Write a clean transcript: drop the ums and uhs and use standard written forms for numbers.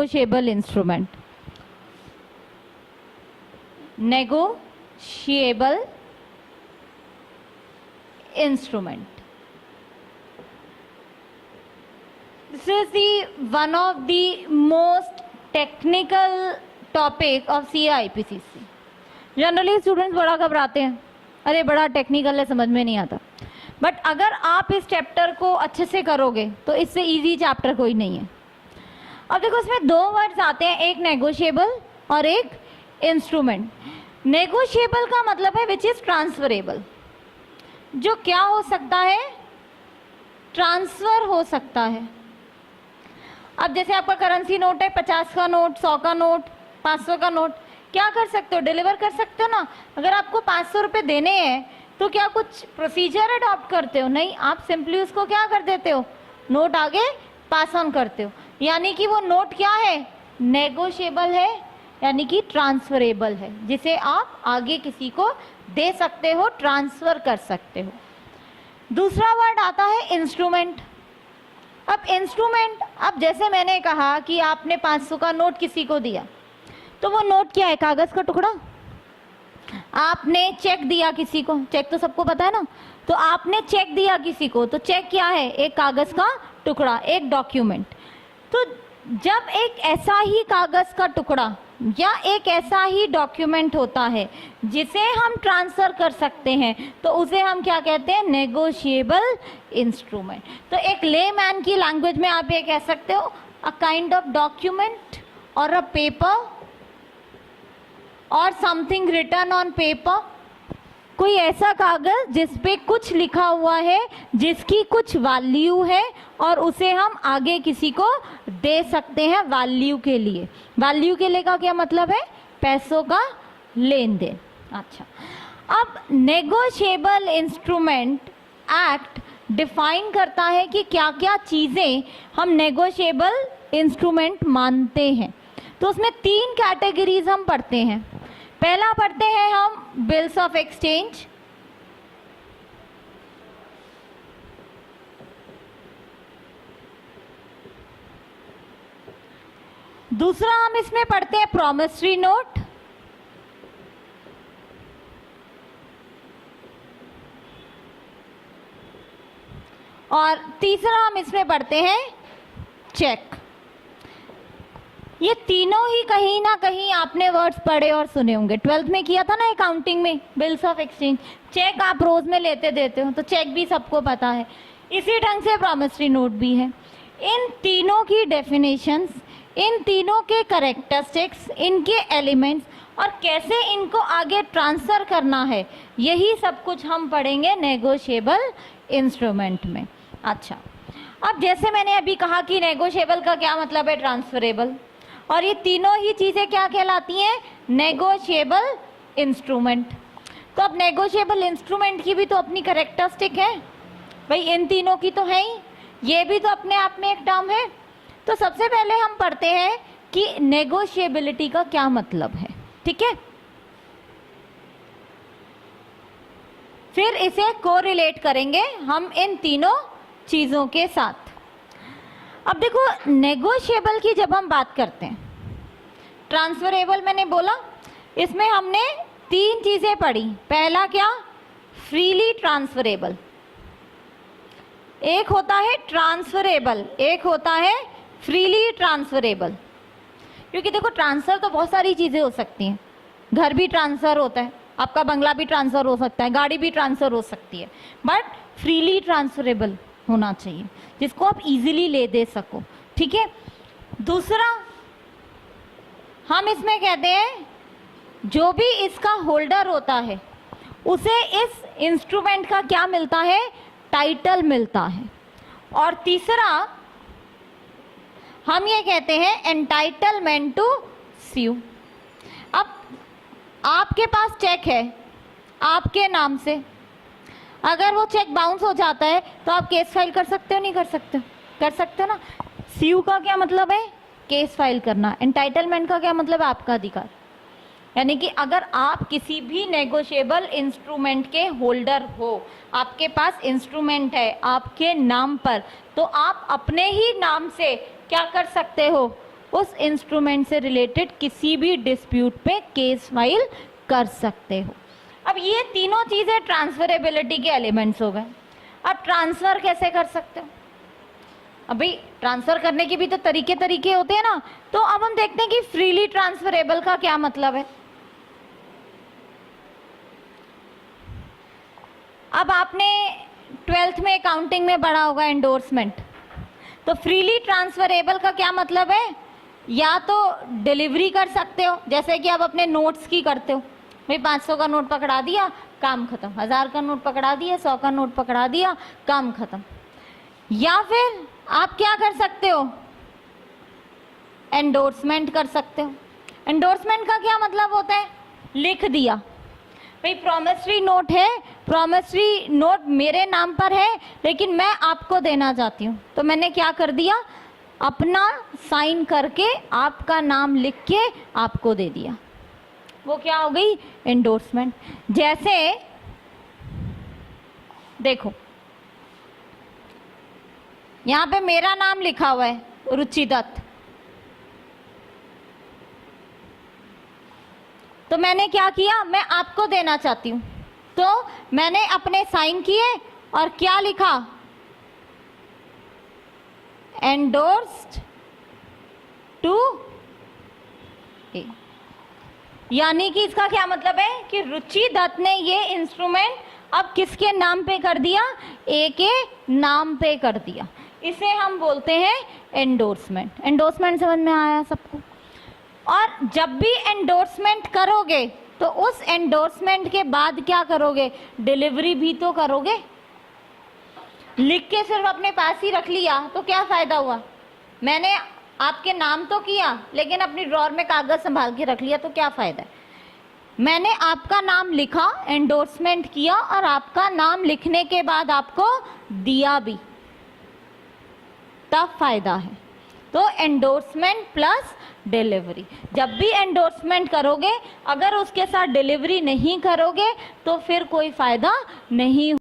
Negotiable instrument, negotiable instrument. This is the one of the most technical topic of CIPCC. Generally students बड़ा घबराते हैं, अरे बड़ा technical है, समझ में नहीं आता. बट अगर आप इस चैप्टर को अच्छे से करोगे तो इससे इजी चैप्टर कोई नहीं है. अब देखो इसमें दो वर्ड्स आते हैं, एक नेगोशिएबल और एक इंस्ट्रूमेंट. नेगोशिएबल का मतलब है विच इज ट्रांसफरेबल, जो क्या हो सकता है, ट्रांसफर हो सकता है. अब जैसे आपका करेंसी नोट है, 50 का नोट, 100 का नोट, 500 का नोट, क्या कर सकते हो, डिलीवर कर सकते हो ना. अगर आपको 500 रुपये देने हैं तो क्या कुछ प्रोसीजर अडॉप्ट करते हो? नहीं, आप सिंपली उसको क्या कर देते हो, नोट आगे पास ऑन करते हो. यानी कि वो नोट क्या है, नेगोशिएबल है, यानी कि ट्रांसफरेबल है, जिसे आप आगे किसी को दे सकते हो, ट्रांसफर कर सकते हो. दूसरा वर्ड आता है इंस्ट्रूमेंट. अब इंस्ट्रूमेंट, अब जैसे मैंने कहा कि आपने 500 का नोट किसी को दिया, तो वो नोट क्या है, कागज का टुकड़ा. आपने चेक दिया किसी को, चेक तो सबको पता है ना, तो आपने चेक दिया किसी को, तो चेक क्या है, एक कागज का टुकड़ा, एक डॉक्यूमेंट. तो जब एक ऐसा ही कागज का टुकड़ा या एक ऐसा ही डॉक्यूमेंट होता है जिसे हम ट्रांसफर कर सकते हैं, तो उसे हम क्या कहते हैं, नेगोशिएबल इंस्ट्रूमेंट. तो एक लेमैन की लैंग्वेज में आप ये कह सकते हो, अ काइंड ऑफ डॉक्यूमेंट और अ पेपर और समथिंग रिटन ऑन पेपर. कोई ऐसा कागज जिस पे कुछ लिखा हुआ है, जिसकी कुछ वैल्यू है, और उसे हम आगे किसी को दे सकते हैं वैल्यू के लिए. वैल्यू के लिए का क्या मतलब है, पैसों का लेन देन. अच्छा, अब नेगोशिएबल इंस्ट्रूमेंट एक्ट डिफाइन करता है कि क्या क्या चीज़ें हम नेगोशिएबल इंस्ट्रूमेंट मानते हैं. तो उसमें 3 कैटेगरीज हम पढ़ते हैं. पहला पढ़ते हैं हम बिल्स ऑफ एक्सचेंज, दूसरा हम इसमें पढ़ते हैं प्रॉमिसरी नोट, और तीसरा हम इसमें पढ़ते हैं चेक. ये तीनों ही कहीं ना कहीं आपने वर्ड्स पढ़े और सुने होंगे. 12th में किया था ना अकाउंटिंग में, बिल्स ऑफ एक्सचेंज. चेक आप रोज में लेते देते हो, तो चेक भी सबको पता है. इसी ढंग से प्रॉमिसरी नोट भी है. इन तीनों की डेफिनेशंस, इन तीनों के कैरेक्टरिस्टिक्स, इनके एलिमेंट्स और कैसे इनको आगे ट्रांसफर करना है, यही सब कुछ हम पढ़ेंगे नेगोशिएबल इंस्ट्रूमेंट में. अच्छा, अब जैसे मैंने अभी कहा कि नेगोशिएबल का क्या मतलब है, ट्रांसफरेबल, और ये तीनों ही चीज़ें क्या कहलाती हैं, नेगोशिएबल इंस्ट्रूमेंट. तो अब नेगोशिएबल इंस्ट्रूमेंट की भी तो अपनी कैरेक्टरिस्टिक है भाई, इन तीनों की तो है ही, ये भी तो अपने आप में एक टर्म है. तो सबसे पहले हम पढ़ते हैं कि नेगोशिएबिलिटी का क्या मतलब है. ठीक है, फिर इसे कोरिलेट करेंगे हम इन तीनों चीज़ों के साथ. अब देखो, नेगोशिएबल की जब हम बात करते हैं, ट्रांसफरेबल मैंने बोला, इसमें हमने 3 चीज़ें पढ़ी. पहला क्या, फ्रीली ट्रांसफरेबल, एक होता है ट्रांसफरेबल, एक होता है फ्रीली ट्रांसफरेबल. क्योंकि देखो, ट्रांसफ़र तो बहुत सारी चीज़ें हो सकती हैं. घर भी ट्रांसफ़र होता है, आपका बंगला भी ट्रांसफ़र हो सकता है, गाड़ी भी ट्रांसफ़र हो सकती है, बट फ्रीली ट्रांसफरेबल होना चाहिए, जिसको आप इजीली ले दे सको. ठीक है. दूसरा हम इसमें कहते हैं, जो भी इसका होल्डर होता है उसे इस इंस्ट्रूमेंट का क्या मिलता है, टाइटल मिलता है. और तीसरा हम ये कहते हैं एंटाइटलमेंट टू स्यू. अब आपके पास चेक है आपके नाम से, अगर वो चेक बाउंस हो जाता है तो आप केस फाइल कर सकते हो, नहीं कर सकते? कर सकते हो ना. स्यू का क्या मतलब है, केस फाइल करना. एंटाइटलमेंट का क्या मतलब है, आपका अधिकार. यानी कि अगर आप किसी भी नेगोशिएबल इंस्ट्रूमेंट के होल्डर हो, आपके पास इंस्ट्रूमेंट है आपके नाम पर, तो आप अपने ही नाम से क्या कर सकते हो, उस इंस्ट्रूमेंट से रिलेटेड किसी भी डिस्प्यूट पे केस फाइल कर सकते हो। अब ये तीनों चीजें ट्रांसफरेबिलिटी के एलिमेंट्स हो गए। अब ट्रांसफर कैसे कर सकते हो? अभी ट्रांसफर करने के भी तो तरीके होते हैं ना। तो अब हम देखते हैं कि फ्रीली ट्रांसफरेबल का क्या मतलब है। अब आपने 12th में अकाउंटिंग में पढ़ा होगा एंडोर्समेंट। तो फ्रीली ट्रांसफरेबल का क्या मतलब है? या तो डिलीवरी कर सकते हो, जैसे कि आप अपने नोट्स की करते हो, भाई 500 का नोट पकड़ा दिया, काम खत्म। 1000 का नोट पकड़ा दिया, 100 का नोट पकड़ा दिया, काम खत्म। या फिर आप क्या कर सकते हो? एंडोर्समेंट कर सकते हो। एंडोर्समेंट का क्या मतलब होता है? लिख दिया, भाई प्रॉमिसरी नोट है, प्रॉमिसरी नोट मेरे नाम पर है लेकिन मैं आपको देना चाहती हूँ, तो मैंने क्या कर दिया? अपना साइन करके आपका नाम लिख के आपको दे दिया। वो क्या हो गई? एंडोर्समेंट। जैसे देखो यहां पे मेरा नाम लिखा हुआ है रुचि दत्त, तो मैंने क्या किया? मैं आपको देना चाहती हूं, तो मैंने अपने साइन किए और क्या लिखा? एंडोर्स्ड टू ए। यानी कि इसका क्या मतलब है कि रुचि दत्त ने ये इंस्ट्रूमेंट अब किसके नाम पे कर दिया? ए के नाम पे कर दिया। इसे हम बोलते हैं एंडोर्समेंट। एंडोर्समेंट समझ में आया सबको? और जब भी एंडोर्समेंट करोगे तो उस एंडोर्समेंट के बाद क्या करोगे? डिलीवरी भी तो करोगे। लिख के सिर्फ अपने पास ही रख लिया तो क्या फायदा हुआ? मैंने आपके नाम तो किया लेकिन अपनी ड्रॉर में कागज संभाल के रख लिया, तो क्या फायदा है? मैंने आपका नाम लिखा, एंडोर्समेंट किया और आपका नाम लिखने के बाद आपको दिया भी, तब फायदा है। तो एंडोर्समेंट प्लस डिलीवरी। जब भी एंडोर्समेंट करोगे अगर उसके साथ डिलीवरी नहीं करोगे तो फिर कोई फायदा नहीं।